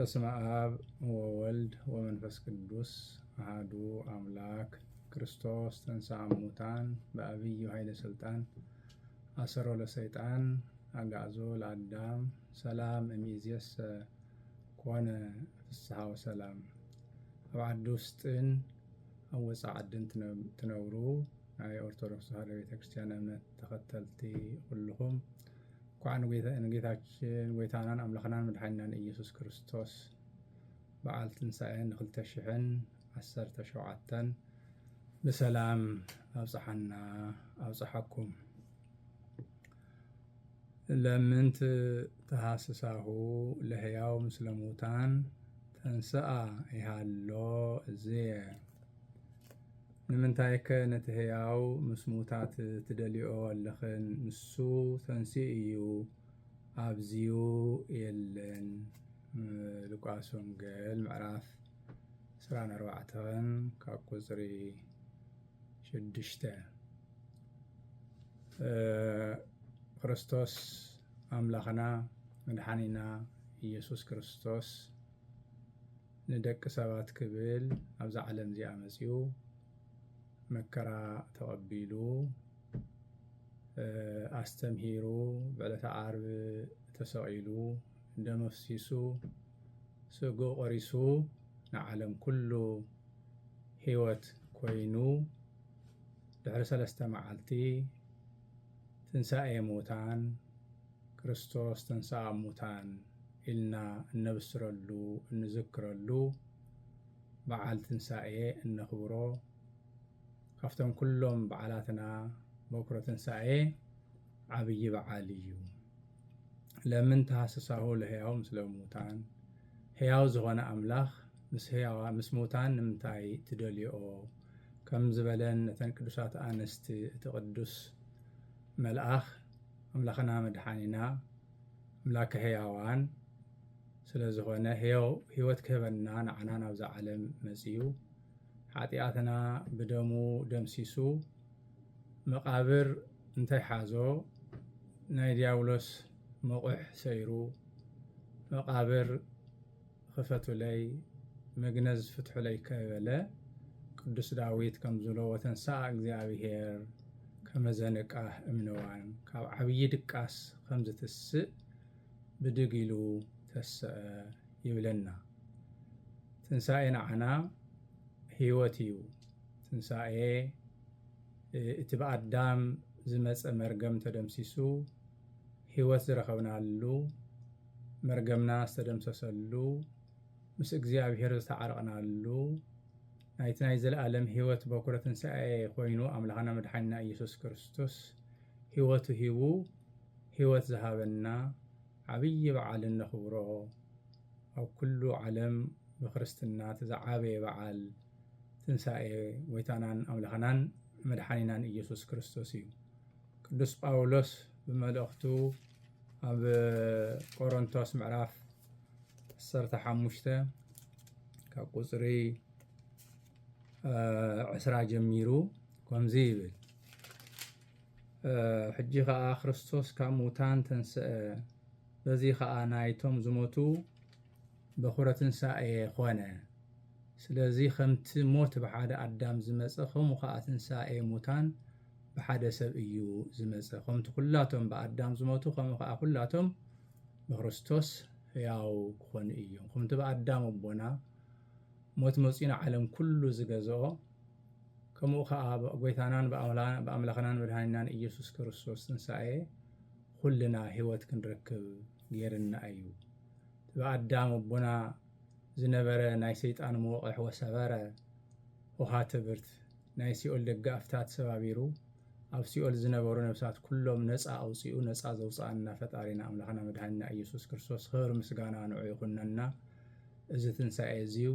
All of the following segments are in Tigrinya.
በስመ አብ ወወልድ ወመንፈስ ቅዱስ አሐዱ አምላክ ክርስቶስ ተንሥአ እሙታን በዐቢይ ኃይለ ሥልጣን አሰሮ ለሰይጣን አግዓዞ ለአዳም ሰላም እምይእዜሰ ኮነ ፍስሐ ወሰላም። ኣብ ዓዲ ውስጥን ኣብ ወፃኢ ዓድን ትነብሩ ናይ ኦርቶዶክስ ተዋህዶ ቤተክርስቲያን እምነት ተኸተልቲ ኩልኹም እንኳዕ ንጌታችን ጎይታናን አምላኽናን መድኃኒናን ኢየሱስ ክርስቶስ በዓል ትንሣኤን 2017 በሰላም አብጽሐና አብጽሐኩም። ለምንት ተሐስሳሁ ለሕያው ምስለ ሙታን ተንሥአ ይሃሎ እዝየ። ንምንታይከ ነቲ ሕያው ምስ ሙታት ትደልዮ ኣለኽን? ንሱ ተንሥኡ እዩ ኣብዝዩ የለን። ሉቃስ ወንጌል ምዕራፍ 24 ካብ ቁፅሪ 6 ክርስቶስ ኣምላኽና መድኃኒና ኢየሱስ ክርስቶስ ንደቂ ሰባት ክብል ኣብዛ ዓለም እዚኣ መጺኡ መከራ ተቐቢሉ ኣስተምሂሩ ብዕለተ ዓርብ ተሰቒሉ ደም ኣፍሲሱ ስጉ ቆሪሱ ንዓለም ኩሉ ሕይወት ኮይኑ ድሕሪ 3 መዓልቲ ትንሣኤ ሙታን ክርስቶስ ተንሥአ እሙታን ኢልና እነብስረሉ እንዝክረሉ በዓል ትንሣኤ እነኽብሮ ካፍቶም ኩሎም በዓላትና በኩረ ትንሣኤ ዓብይ በዓል እዩ። ለምን ተሐስሳሁ ለሕያው ምስለ ሙታን? ሕያው ዝኾነ ኣምላኽ ምስ ሙታን ንምንታይ ትደልዮ? ከም ዝበለን ነተን ቅዱሳት ኣንስቲ እቲ ቅዱስ መልኣኽ ኣምላኽና መድኃኒና ኣምላከ ሕያዋን ስለ ዝኾነ ሕይወት ክህበና ንዓና ናብዛ ዓለም መጺኡ ኃጢኣትና ብደሙ ደምሲሱ መቃብር እንተይሓዞ ናይ ዲያብሎስ መቑሕ ሰይሩ መቃብር ክፈቱለይ መግነዝ ፍትሑለይ ከበለ ቅዱስ ዳዊት ከም ዝብሎ ወተንሥአ እግዚኣብሔር ከመ ዘንቃሕ እምንዋን ካብ ዓብዪ ድቃስ ከም ዝትስእ ብድግ ኢሉ ተስአ ይብለና። ትንሣኤ ንዓና ሕይወት እዩ። ትንሣኤ እቲ ብኣዳም ዝመፀ መርገም ተደምሲሱ ሕይወት ዝረኸብናሉ መርገምና ዝተደምሰሰሉ ምስ እግዚኣብሔር ዝተዓረቕናሉ ናይቲ ናይ ዘለኣለም ሕይወት በኩረ ትንሣኤ ኮይኑ ኣምላኽና መድኃኒና ኢየሱስ ክርስቶስ ሕይወቱ ሂቡ ሕይወት ዝሃበና ዓብዪ በዓል እነኽብሮ ኣብ ኩሉ ዓለም ብክርስትና ተዝዓበየ በዓል ትንሣኤ ጎይታናን ኣምላኽናን መድኃኒናን ኢየሱስ ክርስቶስ እዩ። ቅዱስ ጳውሎስ ብመልእኽቱ ኣብ ቆሮንቶስ ምዕራፍ 15 ካብ ቁፅሪ 20 ጀሚሩ ከምዚ ይብል፣ ሕጂ ከዓ ክርስቶስ ካብ ሙታን ተንሥአ፣ በዚ ከዓ ናይቶም ዝሞቱ በኩረ ትንሣኤ ኾነ። ስለዚ ከምቲ ሞት ብሓደ ኣዳም ዝመፀ ከምኡ ከዓ ትንሣኤ ሙታን ብሓደ ሰብ እዩ ዝመፀ። ከምቲ ኩላቶም ብኣዳም ዝሞቱ ከምኡ ከዓ ኩላቶም ብክርስቶስ ሕያው ክኾኑ እዮም። ከምቲ ብኣዳም ኣቦና ሞት መፂኡ ዓለም ኩሉ ዝገዝኦ ከምኡ ከዓ ጎይታናን ብኣምላኽናን መድኃኒናን ኢየሱስ ክርስቶስ ትንሣኤ ኩልና ሕይወት ክንረክብ ጌርና እዩ። ብኣዳም ኣቦና ዝነበረ ናይ ሰይጣን መወቕሕ ወሰበረ ውሃተ ብርት ናይ ሲኦል ደጋኣፍታት ሰባቢሩ ኣብ ሲኦል ዝነበሩ ነብሳት ኩሎም ነፃ ኣውፂኡ ነፃ ዘውፅአና ፈጣሪና ኣምላኽና መድኃኒና ኢየሱስ ክርስቶስ ክብሪ ምስጋና ንዑ ይኹነና። እዚ ትንሣኤ እዚዩ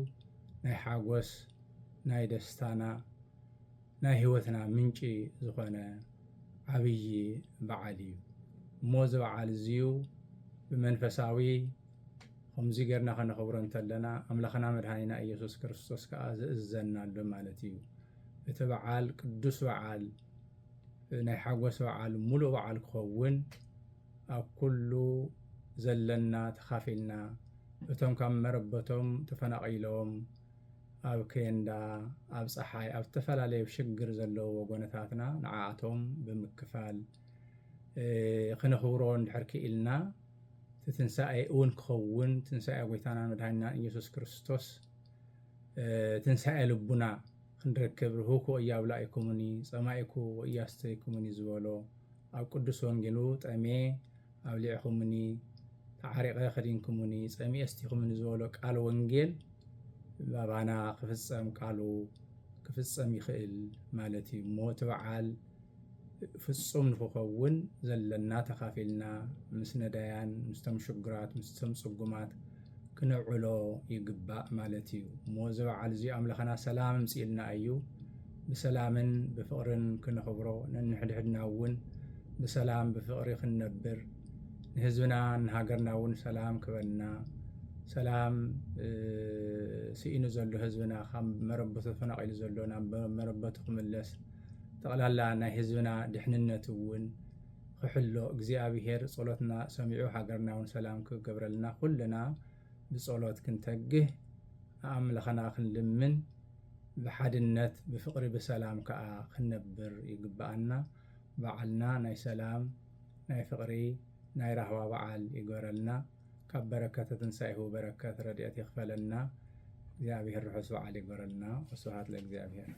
ናይ ሓጎስ ናይ ደስታና ናይ ሕይወትና ምንጪ ዝኾነ ዓብዪ በዓል እዩ እሞ እዚ በዓል እዚዩ ብመንፈሳዊ ከምዚ ጌርና ከነኽብሮ እንተለና ኣምላኽና መድኃኒና ኢየሱስ ክርስቶስ ከዓ ዝእዘና ኣሎ ማለት እዩ። እቲ በዓል ቅዱስ በዓል ናይ ሓጎስ በዓል ሙሉእ በዓል ክኸውን ኣብ ኩሉ ዘለና ተኻፊልና እቶም ካብ መረበቶም ተፈናቂሎም ኣብ ኬንዳ ኣብ ፀሓይ ኣብ ዝተፈላለዩ ሽግር ዘለዎ ወገነታትና ንዓኣቶም ብምክፋል ክነኽብሮ እንድሕር ክኢልና ትንሣኤ እውን ክኸውን ትንሣኤ ጎይታና መድኃኒና ኢየሱስ ክርስቶስ ትንሣኤ ልቡና ክንረክብ ርሁኩ እያብላኢኩሙኒ ጸማኢኩ እያስተይኩሙኒ ዝበሎ ኣብ ቅዱስ ወንጌሉ ጠሜ ኣብሊዕኹሙኒ ተዓሪቐ ኸዲንኩሙኒ ጸሚኤ እስቲኹሙኒ ዝበሎ ቃል ወንጌል ባባና ክፍጸም ቃሉ ክፍጸም ይኽእል ማለት እዩ እሞ እቲ በዓል ፍጹም ንክኸውን ዘለና ተኻፊልና ምስ ነዳያን ምስቶም ሽጉራት ምስቶም ጽጉማት ክነውዕሎ ይግባእ ማለት እዩ እሞ እዚ በዓል እዚ ኣምላኽና ሰላም ምጽኢልና እዩ ብሰላምን ብፍቕርን ክነኽብሮ ነንሕድሕድና እውን ብሰላም ብፍቕሪ ክንነብር ንህዝብና ንሃገርና እውን ሰላም ክበልና ሰላም ስኢኑ ዘሎ ህዝብና ካብ መረበቱ ተፈናቂሉ ዘሎ ናብ መረበቱ ክምለስ ጠቕላላ ናይ ህዝብና ድሕንነት እውን ክሕሎ እግዚኣብሔር ጸሎትና ሰሚዑ ሃገርና እውን ሰላም ክገብረልና ኩልና ብጸሎት ክንተግህ ኣምላኽና ክንልምን ብሓድነት ብፍቕሪ ብሰላም ከዓ ክንነብር ይግባአና በዓልና ናይ ሰላም ናይ ፍቕሪ ናይ ራህዋ በዓል ይግበረልና ካብ በረከተ ትንሣኤሁ በረከት ረድኤት ይኽፈለና እግዚአብሔር ርሑስ በዓል ይግበረልና ወስብሐት ለእግዚአብሔር